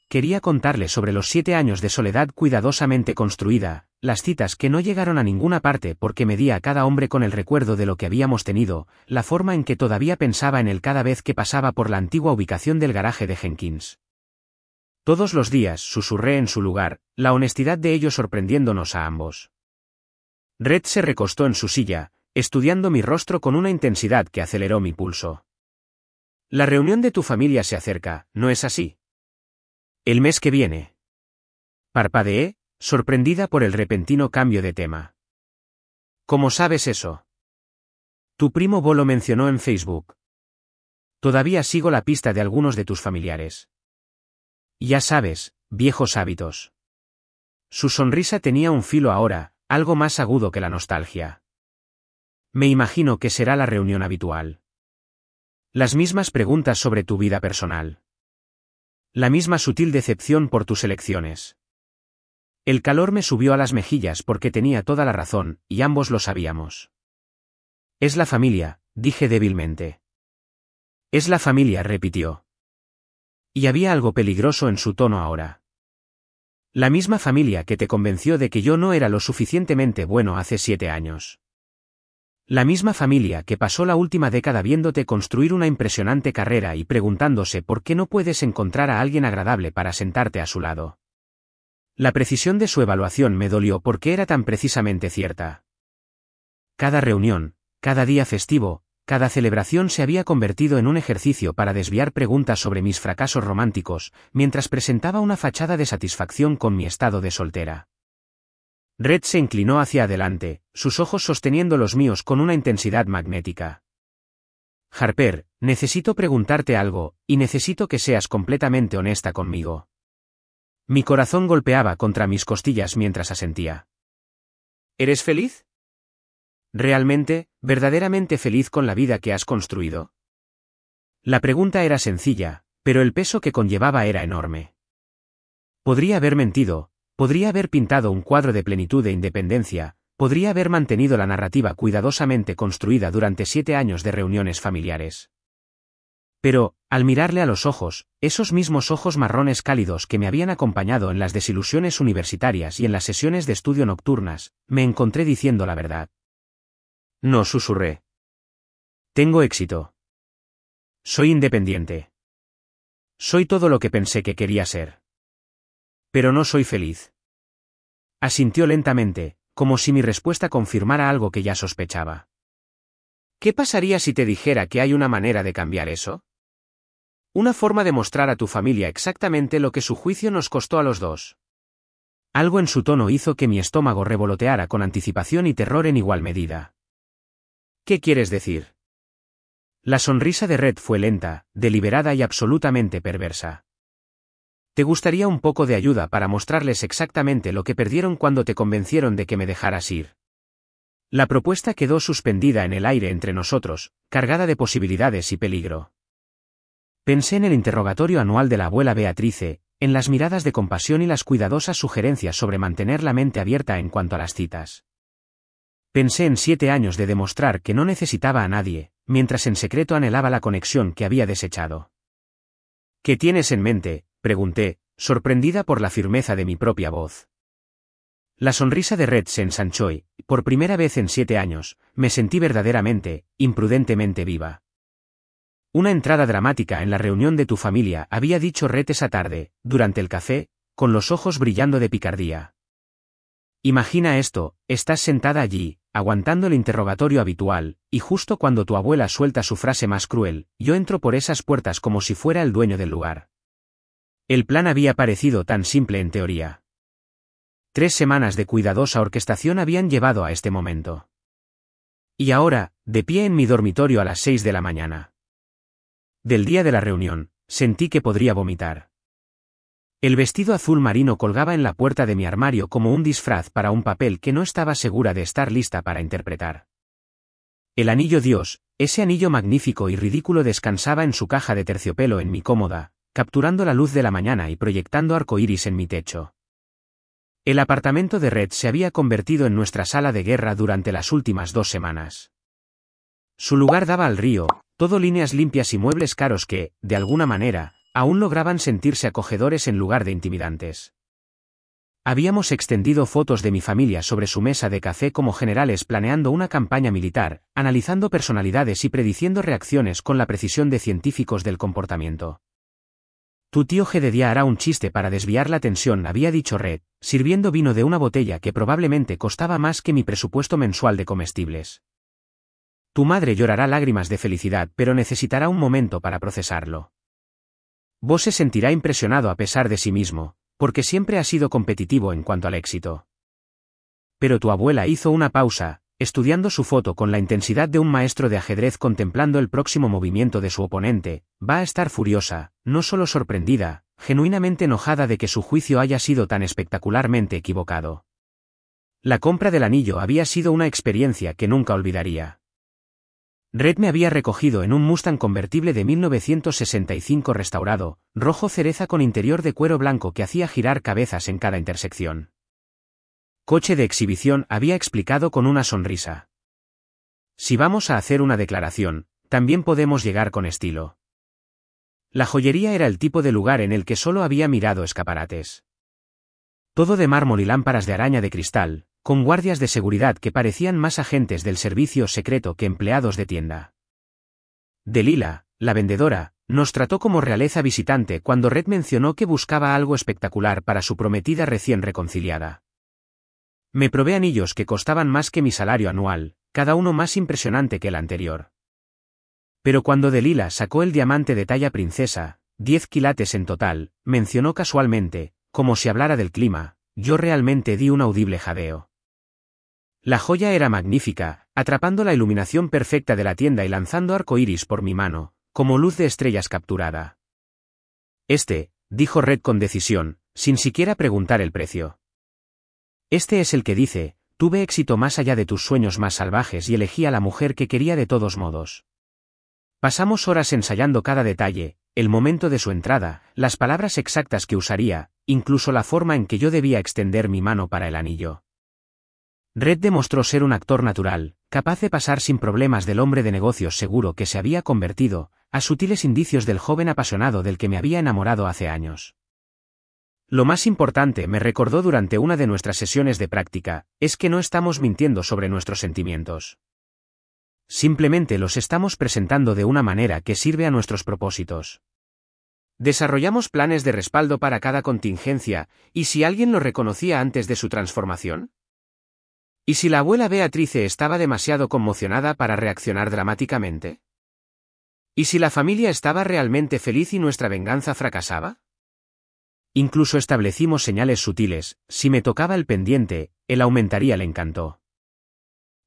Quería contarle sobre los 7 años de soledad cuidadosamente construida, las citas que no llegaron a ninguna parte porque medía a cada hombre con el recuerdo de lo que habíamos tenido, la forma en que todavía pensaba en él cada vez que pasaba por la antigua ubicación del garaje de Jenkins. Todos los días, susurré en su lugar, la honestidad de ello sorprendiéndonos a ambos. Red se recostó en su silla, estudiando mi rostro con una intensidad que aceleró mi pulso. La reunión de tu familia se acerca, ¿no es así? El mes que viene. Parpadeé, sorprendida por el repentino cambio de tema. ¿Cómo sabes eso? Tu primo Bo lo mencionó en Facebook. Todavía sigo la pista de algunos de tus familiares. Ya sabes, viejos hábitos. Su sonrisa tenía un filo ahora, algo más agudo que la nostalgia. Me imagino que será la reunión habitual. Las mismas preguntas sobre tu vida personal. La misma sutil decepción por tus elecciones. El calor me subió a las mejillas porque tenía toda la razón, y ambos lo sabíamos. Es la familia, dije débilmente. Es la familia, repitió. Y había algo peligroso en su tono ahora. La misma familia que te convenció de que yo no era lo suficientemente bueno hace 7 años. La misma familia que pasó la última década viéndote construir una impresionante carrera y preguntándose por qué no puedes encontrar a alguien agradable para sentarte a su lado. La precisión de su evaluación me dolió porque era tan precisamente cierta. Cada reunión, cada día festivo, cada celebración se había convertido en un ejercicio para desviar preguntas sobre mis fracasos románticos, mientras presentaba una fachada de satisfacción con mi estado de soltera. Red se inclinó hacia adelante, sus ojos sosteniendo los míos con una intensidad magnética. Harper, necesito preguntarte algo, y necesito que seas completamente honesta conmigo. Mi corazón golpeaba contra mis costillas mientras asentía. ¿Eres feliz? ¿Realmente, verdaderamente feliz con la vida que has construido? La pregunta era sencilla, pero el peso que conllevaba era enorme. Podría haber mentido. Podría haber pintado un cuadro de plenitud e independencia, podría haber mantenido la narrativa cuidadosamente construida durante 7 años de reuniones familiares. Pero, al mirarle a los ojos, esos mismos ojos marrones cálidos que me habían acompañado en las desilusiones universitarias y en las sesiones de estudio nocturnas, me encontré diciendo la verdad. No, susurré. Tengo éxito. Soy independiente. Soy todo lo que pensé que quería ser. Pero no soy feliz. Asintió lentamente, como si mi respuesta confirmara algo que ya sospechaba. ¿Qué pasaría si te dijera que hay una manera de cambiar eso? Una forma de mostrar a tu familia exactamente lo que su juicio nos costó a los dos. Algo en su tono hizo que mi estómago revoloteara con anticipación y terror en igual medida. ¿Qué quieres decir? La sonrisa de Red fue lenta, deliberada y absolutamente perversa. ¿Te gustaría un poco de ayuda para mostrarles exactamente lo que perdieron cuando te convencieron de que me dejaras ir? La propuesta quedó suspendida en el aire entre nosotros, cargada de posibilidades y peligro. Pensé en el interrogatorio anual de la abuela Beatrice, en las miradas de compasión y las cuidadosas sugerencias sobre mantener la mente abierta en cuanto a las citas. Pensé en 7 años de demostrar que no necesitaba a nadie, mientras en secreto anhelaba la conexión que había desechado. ¿Qué tienes en mente?, pregunté, sorprendida por la firmeza de mi propia voz. La sonrisa de Red se ensanchó y, por primera vez en 7 años, me sentí verdaderamente, imprudentemente viva. Una entrada dramática en la reunión de tu familia, había dicho Red esa tarde, durante el café, con los ojos brillando de picardía. Imagina esto, estás sentada allí, aguantando el interrogatorio habitual, y justo cuando tu abuela suelta su frase más cruel, yo entro por esas puertas como si fuera el dueño del lugar. El plan había parecido tan simple en teoría. 3 semanas de cuidadosa orquestación habían llevado a este momento. Y ahora, de pie en mi dormitorio a las 6 de la mañana. Del día de la reunión, sentí que podría vomitar. El vestido azul marino colgaba en la puerta de mi armario como un disfraz para un papel que no estaba segura de estar lista para interpretar. El anillo Dios, ese anillo magnífico y ridículo, descansaba en su caja de terciopelo en mi cómoda, capturando la luz de la mañana y proyectando arcoíris en mi techo. El apartamento de Red se había convertido en nuestra sala de guerra durante las últimas 2 semanas. Su lugar daba al río, todo líneas limpias y muebles caros que, de alguna manera, aún lograban sentirse acogedores en lugar de intimidantes. Habíamos extendido fotos de mi familia sobre su mesa de café como generales planeando una campaña militar, analizando personalidades y prediciendo reacciones con la precisión de científicos del comportamiento. Tu tío Jedediah hará un chiste para desviar la tensión, había dicho Red, sirviendo vino de una botella que probablemente costaba más que mi presupuesto mensual de comestibles. Tu madre llorará lágrimas de felicidad, pero necesitará un momento para procesarlo. Vos se sentirá impresionado a pesar de sí mismo, porque siempre ha sido competitivo en cuanto al éxito. Pero tu abuela hizo una pausa, estudiando su foto con la intensidad de un maestro de ajedrez contemplando el próximo movimiento de su oponente. Va a estar furiosa, no solo sorprendida, genuinamente enojada de que su juicio haya sido tan espectacularmente equivocado. La compra del anillo había sido una experiencia que nunca olvidaría. Red me había recogido en un Mustang convertible de 1965 restaurado, rojo cereza con interior de cuero blanco que hacía girar cabezas en cada intersección. Coche de exhibición, había explicado con una sonrisa. Si vamos a hacer una declaración, también podemos llegar con estilo. La joyería era el tipo de lugar en el que solo había mirado escaparates. Todo de mármol y lámparas de araña de cristal, con guardias de seguridad que parecían más agentes del servicio secreto que empleados de tienda. Delila, la vendedora, nos trató como realeza visitante cuando Red mencionó que buscaba algo espectacular para su prometida recién reconciliada. Me probé anillos que costaban más que mi salario anual, cada uno más impresionante que el anterior. Pero cuando Delila sacó el diamante de talla princesa, 10 quilates en total, mencionó casualmente, como si hablara del clima, yo realmente di un audible jadeo. La joya era magnífica, atrapando la iluminación perfecta de la tienda y lanzando arcoíris por mi mano, como luz de estrellas capturada. Dijo Red con decisión, sin siquiera preguntar el precio. Este es el que dice, tuve éxito más allá de tus sueños más salvajes y elegí a la mujer que quería de todos modos. Pasamos horas ensayando cada detalle, el momento de su entrada, las palabras exactas que usaría, incluso la forma en que yo debía extender mi mano para el anillo. Red demostró ser un actor natural, capaz de pasar sin problemas del hombre de negocios seguro que se había convertido, a sutiles indicios del joven apasionado del que me había enamorado hace años. Lo más importante, me recordó durante una de nuestras sesiones de práctica, es que no estamos mintiendo sobre nuestros sentimientos. Simplemente los estamos presentando de una manera que sirve a nuestros propósitos. Desarrollamos planes de respaldo para cada contingencia, ¿y si alguien lo reconocía antes de su transformación? ¿Y si la abuela Beatrice estaba demasiado conmocionada para reaccionar dramáticamente? ¿Y si la familia estaba realmente feliz y nuestra venganza fracasaba? Incluso establecimos señales sutiles, si me tocaba el pendiente, él aumentaría el encanto.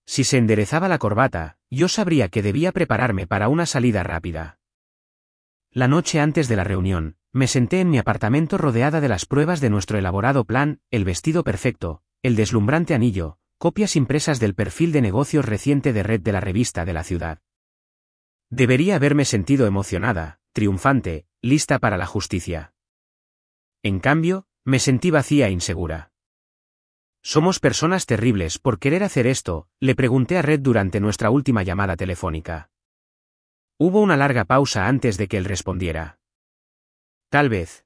Si se enderezaba la corbata, yo sabría que debía prepararme para una salida rápida. La noche antes de la reunión, me senté en mi apartamento rodeada de las pruebas de nuestro elaborado plan, el vestido perfecto, el deslumbrante anillo, copias impresas del perfil de negocios reciente de Red de la revista de la ciudad. Debería haberme sentido emocionada, triunfante, lista para la justicia. En cambio, me sentí vacía e insegura. ¿Somos personas terribles por querer hacer esto?, le pregunté a Red durante nuestra última llamada telefónica. Hubo una larga pausa antes de que él respondiera. Tal vez.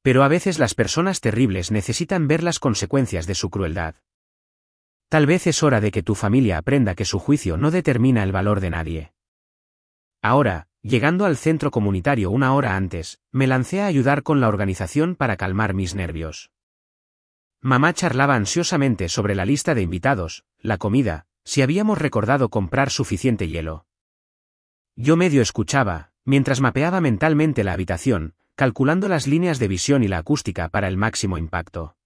Pero a veces las personas terribles necesitan ver las consecuencias de su crueldad. Tal vez es hora de que tu familia aprenda que su juicio no determina el valor de nadie. Ahora, llegando al centro comunitario una hora antes, me lancé a ayudar con la organización para calmar mis nervios. Mamá charlaba ansiosamente sobre la lista de invitados, la comida, si habíamos recordado comprar suficiente hielo. Yo medio escuchaba, mientras mapeaba mentalmente la habitación, calculando las líneas de visión y la acústica para el máximo impacto.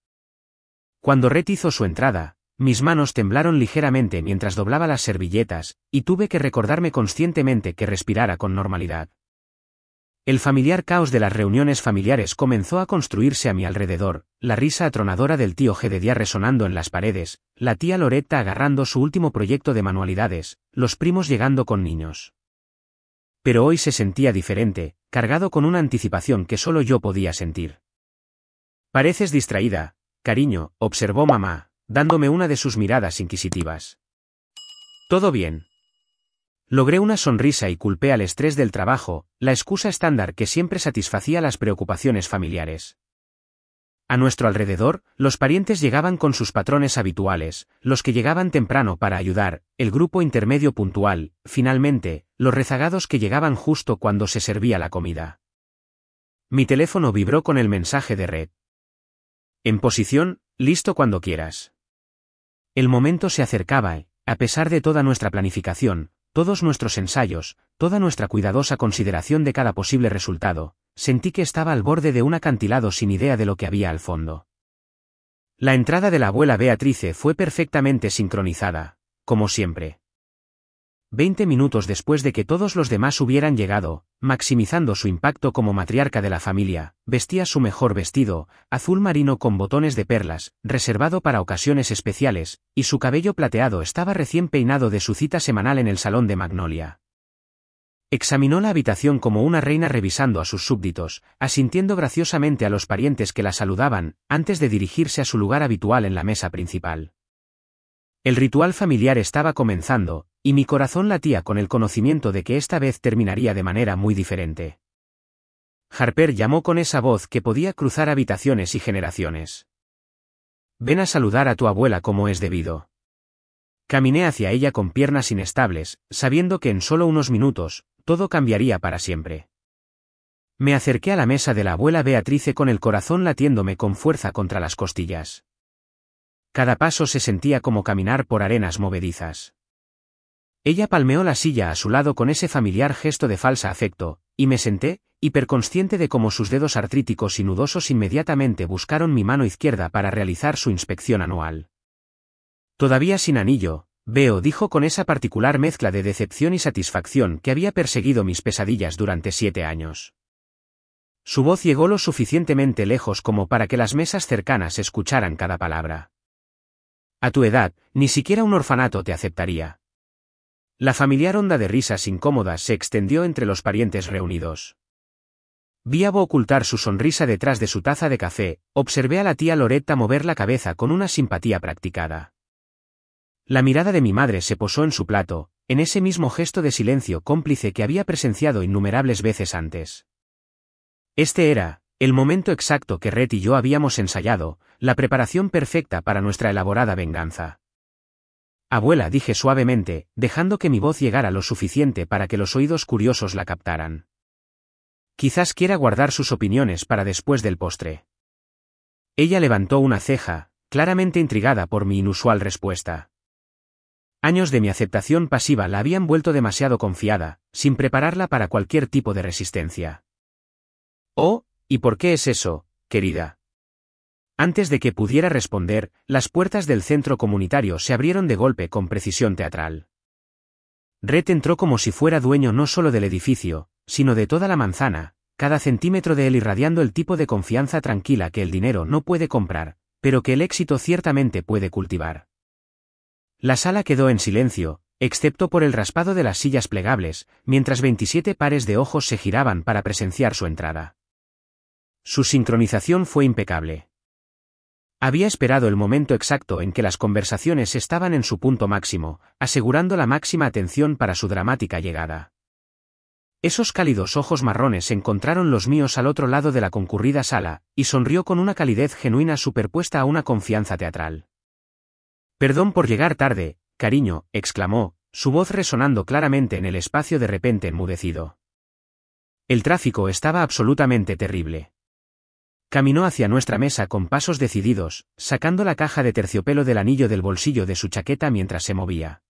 Cuando Red hizo su entrada, mis manos temblaron ligeramente mientras doblaba las servilletas, y tuve que recordarme conscientemente que respirara con normalidad. El familiar caos de las reuniones familiares comenzó a construirse a mi alrededor, la risa atronadora del tío Jedediah resonando en las paredes, la tía Loretta agarrando su último proyecto de manualidades, los primos llegando con niños. Pero hoy se sentía diferente, cargado con una anticipación que solo yo podía sentir. Pareces distraída, cariño, observó mamá, dándome una de sus miradas inquisitivas. ¿Todo bien? Logré una sonrisa y culpé al estrés del trabajo, la excusa estándar que siempre satisfacía las preocupaciones familiares. A nuestro alrededor, los parientes llegaban con sus patrones habituales, los que llegaban temprano para ayudar, el grupo intermedio puntual, finalmente, los rezagados que llegaban justo cuando se servía la comida. Mi teléfono vibró con el mensaje de Red. En posición, listo cuando quieras. El momento se acercaba y, a pesar de toda nuestra planificación, todos nuestros ensayos, toda nuestra cuidadosa consideración de cada posible resultado, sentí que estaba al borde de un acantilado sin idea de lo que había al fondo. La entrada de la abuela Beatrice fue perfectamente sincronizada, como siempre. 20 minutos después de que todos los demás hubieran llegado, maximizando su impacto como matriarca de la familia, vestía su mejor vestido, azul marino con botones de perlas, reservado para ocasiones especiales, y su cabello plateado estaba recién peinado de su cita semanal en el salón de Magnolia. Examinó la habitación como una reina revisando a sus súbditos, asintiendo graciosamente a los parientes que la saludaban, antes de dirigirse a su lugar habitual en la mesa principal. El ritual familiar estaba comenzando, y mi corazón latía con el conocimiento de que esta vez terminaría de manera muy diferente. Harper llamó con esa voz que podía cruzar habitaciones y generaciones. Ven a saludar a tu abuela como es debido. Caminé hacia ella con piernas inestables, sabiendo que en solo unos minutos, todo cambiaría para siempre. Me acerqué a la mesa de la abuela Beatrice con el corazón latiéndome con fuerza contra las costillas. Cada paso se sentía como caminar por arenas movedizas. Ella palmeó la silla a su lado con ese familiar gesto de falsa afecto, y me senté, hiperconsciente de cómo sus dedos artríticos y nudosos inmediatamente buscaron mi mano izquierda para realizar su inspección anual. Todavía sin anillo, Beo dijo con esa particular mezcla de decepción y satisfacción que había perseguido mis pesadillas durante 7 años. Su voz llegó lo suficientemente lejos como para que las mesas cercanas escucharan cada palabra. A tu edad, ni siquiera un orfanato te aceptaría. La familiar onda de risas incómodas se extendió entre los parientes reunidos. Vi a Bo ocultar su sonrisa detrás de su taza de café, observé a la tía Loretta mover la cabeza con una simpatía practicada. La mirada de mi madre se posó en su plato, en ese mismo gesto de silencio cómplice que había presenciado innumerables veces antes. Este era, el momento exacto que Red y yo habíamos ensayado, la preparación perfecta para nuestra elaborada venganza. Abuela, dije suavemente, dejando que mi voz llegara lo suficiente para que los oídos curiosos la captaran. Quizás quiera guardar sus opiniones para después del postre. Ella levantó una ceja, claramente intrigada por mi inusual respuesta. Años de mi aceptación pasiva la habían vuelto demasiado confiada, sin prepararla para cualquier tipo de resistencia. Oh, ¿y por qué es eso, querida? Antes de que pudiera responder, las puertas del centro comunitario se abrieron de golpe con precisión teatral. Red entró como si fuera dueño no solo del edificio, sino de toda la manzana, cada centímetro de él irradiando el tipo de confianza tranquila que el dinero no puede comprar, pero que el éxito ciertamente puede cultivar. La sala quedó en silencio, excepto por el raspado de las sillas plegables, mientras 27 pares de ojos se giraban para presenciar su entrada. Su sincronización fue impecable. Había esperado el momento exacto en que las conversaciones estaban en su punto máximo, asegurando la máxima atención para su dramática llegada. Esos cálidos ojos marrones encontraron los míos al otro lado de la concurrida sala, y sonrió con una calidez genuina superpuesta a una confianza teatral. Perdón por llegar tarde, cariño, exclamó, su voz resonando claramente en el espacio de repente enmudecido. El tráfico estaba absolutamente terrible. Caminó hacia nuestra mesa con pasos decididos, sacando la caja de terciopelo del anillo del bolsillo de su chaqueta mientras se movía.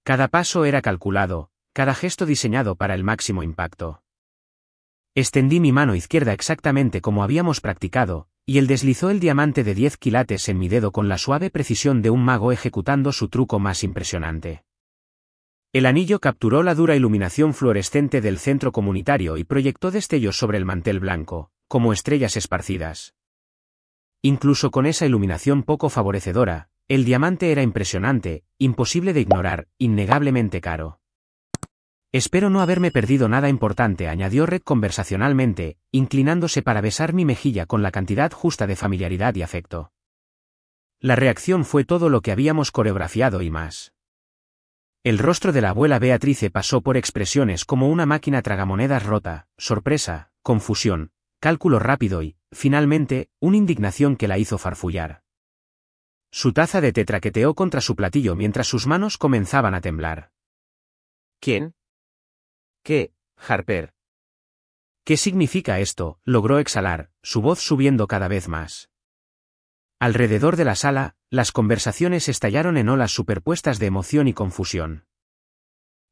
Cada paso era calculado, cada gesto diseñado para el máximo impacto. Extendí mi mano izquierda exactamente como habíamos practicado, y él deslizó el diamante de 10 quilates en mi dedo con la suave precisión de un mago ejecutando su truco más impresionante. El anillo capturó la dura iluminación fluorescente del centro comunitario y proyectó destellos sobre el mantel blanco, como estrellas esparcidas. Incluso con esa iluminación poco favorecedora, el diamante era impresionante, imposible de ignorar, innegablemente caro. Espero no haberme perdido nada importante, añadió Red conversacionalmente, inclinándose para besar mi mejilla con la cantidad justa de familiaridad y afecto. La reacción fue todo lo que habíamos coreografiado y más. El rostro de la abuela Beatrice pasó por expresiones como una máquina tragamonedas rota, sorpresa, confusión, cálculo rápido y, finalmente, una indignación que la hizo farfullar. Su taza de té traqueteó contra su platillo mientras sus manos comenzaban a temblar. ¿Quién? ¿Qué, Harper? ¿Qué significa esto?, logró exhalar, su voz subiendo cada vez más. Alrededor de la sala, las conversaciones estallaron en olas superpuestas de emoción y confusión.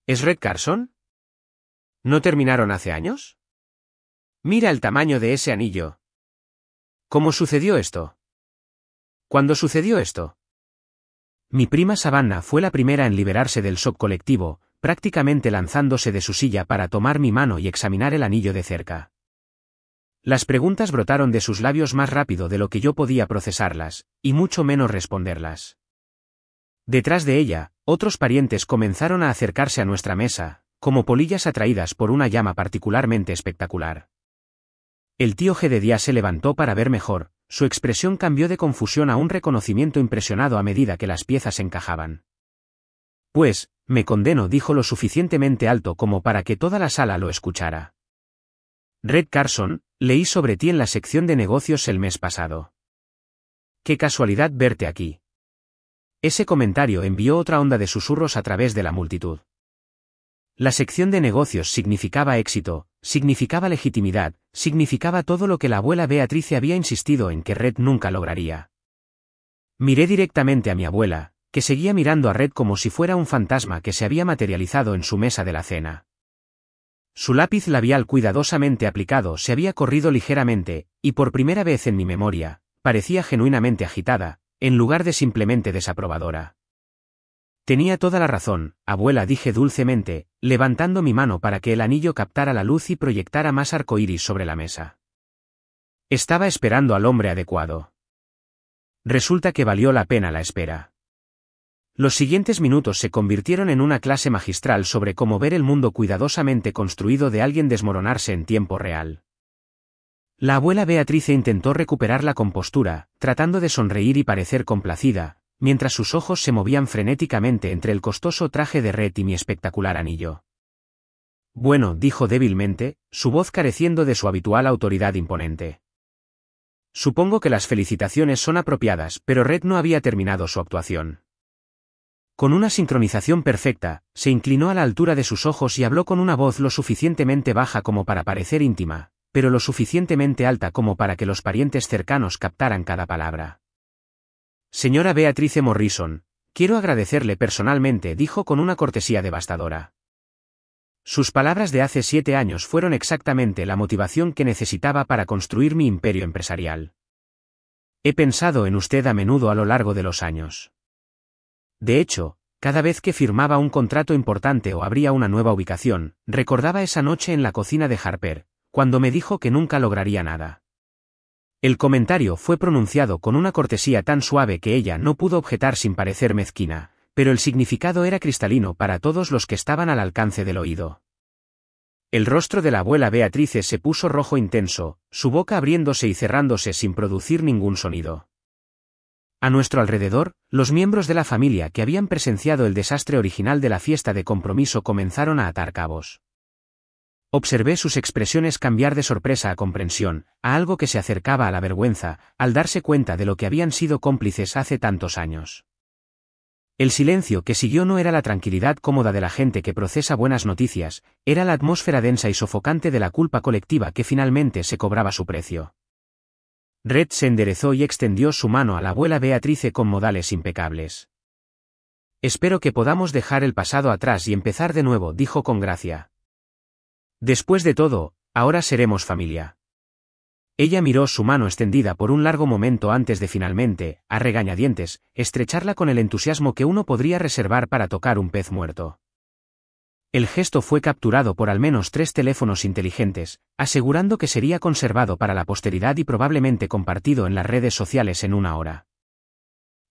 ¿Es Red Carson? ¿No terminaron hace años? Mira el tamaño de ese anillo. ¿Cómo sucedió esto? ¿Cuándo sucedió esto? Mi prima Savannah fue la primera en liberarse del shock colectivo, prácticamente lanzándose de su silla para tomar mi mano y examinar el anillo de cerca. Las preguntas brotaron de sus labios más rápido de lo que yo podía procesarlas, y mucho menos responderlas. Detrás de ella, otros parientes comenzaron a acercarse a nuestra mesa, como polillas atraídas por una llama particularmente espectacular. El tío Jedediah se levantó para ver mejor, su expresión cambió de confusión a un reconocimiento impresionado a medida que las piezas encajaban. Pues, me condeno, dijo lo suficientemente alto como para que toda la sala lo escuchara. Red Carson, leí sobre ti en la sección de negocios el mes pasado. Qué casualidad verte aquí. Ese comentario envió otra onda de susurros a través de la multitud. La sección de negocios significaba éxito, significaba legitimidad, significaba todo lo que la abuela Beatrice había insistido en que Red nunca lograría. Miré directamente a mi abuela, que seguía mirando a Red como si fuera un fantasma que se había materializado en su mesa de la cena. Su lápiz labial cuidadosamente aplicado se había corrido ligeramente, y por primera vez en mi memoria, parecía genuinamente agitada, en lugar de simplemente desaprobadora. Tenía toda la razón, abuela, dije dulcemente, levantando mi mano para que el anillo captara la luz y proyectara más arcoíris sobre la mesa. Estaba esperando al hombre adecuado. Resulta que valió la pena la espera. Los siguientes minutos se convirtieron en una clase magistral sobre cómo ver el mundo cuidadosamente construido de alguien desmoronarse en tiempo real. La abuela Beatrice intentó recuperar la compostura, tratando de sonreír y parecer complacida, mientras sus ojos se movían frenéticamente entre el costoso traje de Red y mi espectacular anillo. Bueno, dijo débilmente, su voz careciendo de su habitual autoridad imponente. Supongo que las felicitaciones son apropiadas, pero Red no había terminado su actuación. Con una sincronización perfecta, se inclinó a la altura de sus ojos y habló con una voz lo suficientemente baja como para parecer íntima, pero lo suficientemente alta como para que los parientes cercanos captaran cada palabra. Señora Beatrice Morrison, quiero agradecerle personalmente, dijo con una cortesía devastadora. Sus palabras de hace 7 años fueron exactamente la motivación que necesitaba para construir mi imperio empresarial. He pensado en usted a menudo a lo largo de los años. De hecho, cada vez que firmaba un contrato importante o abría una nueva ubicación, recordaba esa noche en la cocina de Harper, cuando me dijo que nunca lograría nada. El comentario fue pronunciado con una cortesía tan suave que ella no pudo objetar sin parecer mezquina, pero el significado era cristalino para todos los que estaban al alcance del oído. El rostro de la abuela Beatrice se puso rojo intenso, su boca abriéndose y cerrándose sin producir ningún sonido. A nuestro alrededor, los miembros de la familia que habían presenciado el desastre original de la fiesta de compromiso comenzaron a atar cabos. Observé sus expresiones cambiar de sorpresa a comprensión, a algo que se acercaba a la vergüenza, al darse cuenta de lo que habían sido cómplices hace tantos años. El silencio que siguió no era la tranquilidad cómoda de la gente que procesa buenas noticias, era la atmósfera densa y sofocante de la culpa colectiva que finalmente se cobraba su precio. Red se enderezó y extendió su mano a la abuela Beatrice con modales impecables. Espero que podamos dejar el pasado atrás y empezar de nuevo, dijo con gracia. Después de todo, ahora seremos familia. Ella miró su mano extendida por un largo momento antes de finalmente, a regañadientes, estrecharla con el entusiasmo que uno podría reservar para tocar un pez muerto. El gesto fue capturado por al menos 3 teléfonos inteligentes, asegurando que sería conservado para la posteridad y probablemente compartido en las redes sociales en una hora.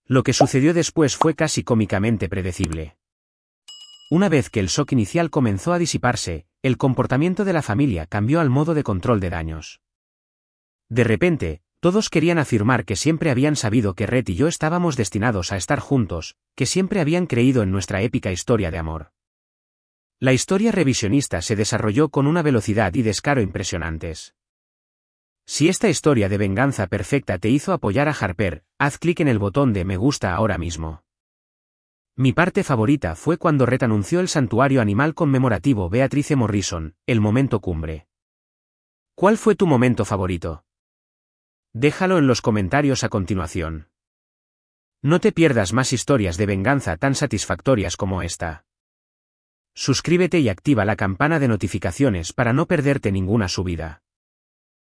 Lo que sucedió después fue casi cómicamente predecible. Una vez que el shock inicial comenzó a disiparse, el comportamiento de la familia cambió al modo de control de daños. De repente, todos querían afirmar que siempre habían sabido que Rhett y yo estábamos destinados a estar juntos, que siempre habían creído en nuestra épica historia de amor. La historia revisionista se desarrolló con una velocidad y descaro impresionantes. Si esta historia de venganza perfecta te hizo apoyar a Harper, haz clic en el botón de me gusta ahora mismo. Mi parte favorita fue cuando Rhett anunció el santuario animal conmemorativo Beatrice Morrison, el momento cumbre. ¿Cuál fue tu momento favorito? Déjalo en los comentarios a continuación. No te pierdas más historias de venganza tan satisfactorias como esta. Suscríbete y activa la campana de notificaciones para no perderte ninguna subida.